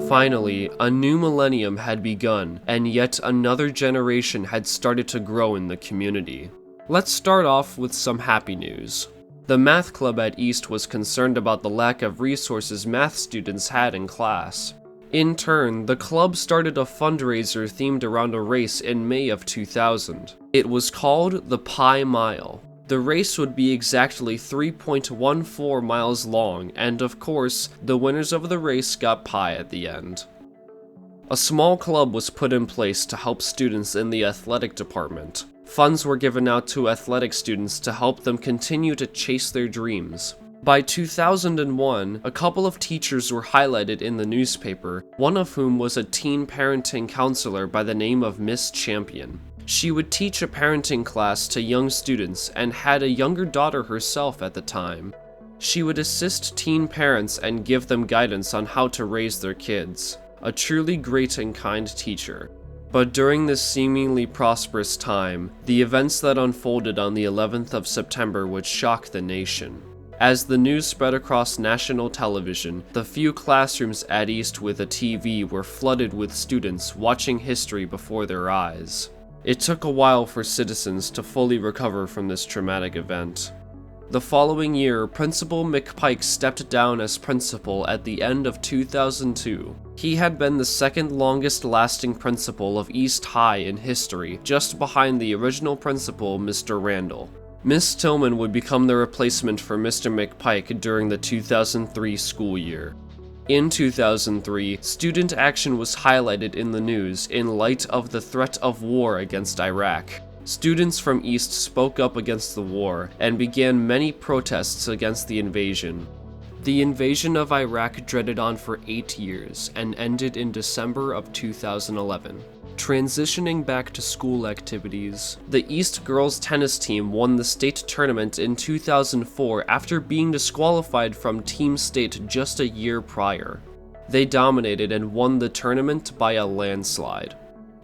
Finally, a new millennium had begun, and yet another generation had started to grow in the community. Let's start off with some happy news. The math club at East was concerned about the lack of resources math students had in class. In turn, the club started a fundraiser themed around a race in May of 2000. It was called the Pi Mile. The race would be exactly 3.14 miles long, and of course, the winners of the race got pi at the end. A small club was put in place to help students in the athletic department. Funds were given out to athletic students to help them continue to chase their dreams. By 2001, a couple of teachers were highlighted in the newspaper, one of whom was a teen parenting counselor by the name of Miss Champion. She would teach a parenting class to young students and had a younger daughter herself at the time. She would assist teen parents and give them guidance on how to raise their kids. A truly great and kind teacher. But during this seemingly prosperous time, the events that unfolded on the 11th of September would shock the nation. As the news spread across national television, the few classrooms at East with a TV were flooded with students watching history before their eyes. It took a while for citizens to fully recover from this traumatic event. The following year, Principal McPike stepped down as principal at the end of 2002. He had been the second longest lasting principal of East High in history, just behind the original principal, Mr. Randall. Miss Tillman would become the replacement for Mr. McPike during the 2003 school year. In 2003, student action was highlighted in the news in light of the threat of war against Iraq. Students from East spoke up against the war and began many protests against the invasion. The invasion of Iraq dreaded on for 8 years and ended in December of 2011. Transitioning back to school activities, the East girls tennis team won the state tournament in 2004 after being disqualified from team state just a year prior. They dominated and won the tournament by a landslide.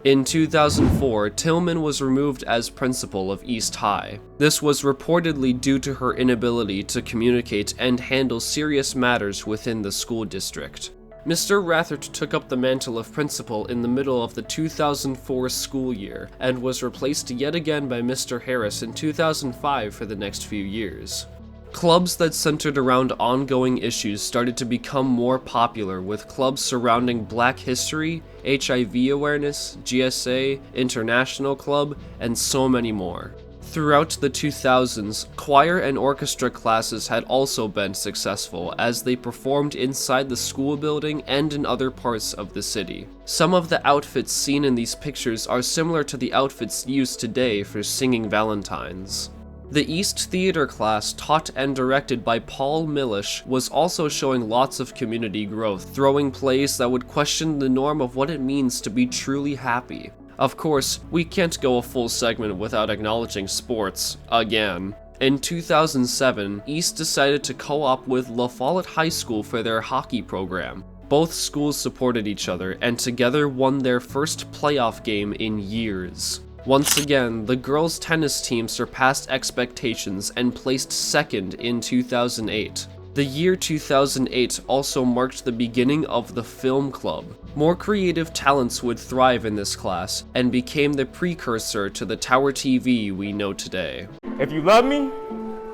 In 2004, Tillman was removed as principal of East High. This was reportedly due to her inability to communicate and handle serious matters within the school district. Mr. Rathert took up the mantle of principal in the middle of the 2004 school year, and was replaced yet again by Mr. Harris in 2005 for the next few years. Clubs that centered around ongoing issues started to become more popular, with clubs surrounding Black history, HIV awareness, GSA, International Club, and so many more. Throughout the 2000s, choir and orchestra classes had also been successful as they performed inside the school building and in other parts of the city. Some of the outfits seen in these pictures are similar to the outfits used today for singing Valentines. The East Theater class, taught and directed by Paul Millish, was also showing lots of community growth, throwing plays that would question the norm of what it means to be truly happy. Of course, we can't go a full segment without acknowledging sports, again. In 2007, East decided to co-op with La Follette High School for their hockey program. Both schools supported each other and together won their first playoff game in years. Once again, the girls' tennis team surpassed expectations and placed second in 2008. The year 2008 also marked the beginning of the film club. More creative talents would thrive in this class, and became the precursor to the Tower TV we know today. If you love me,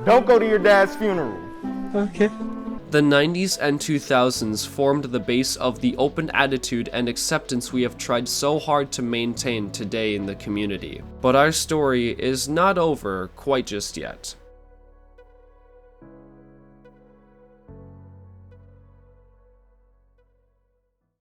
don't go to your dad's funeral. Okay. The 90s and 2000s formed the base of the open attitude and acceptance we have tried so hard to maintain today in the community. But our story is not over quite just yet.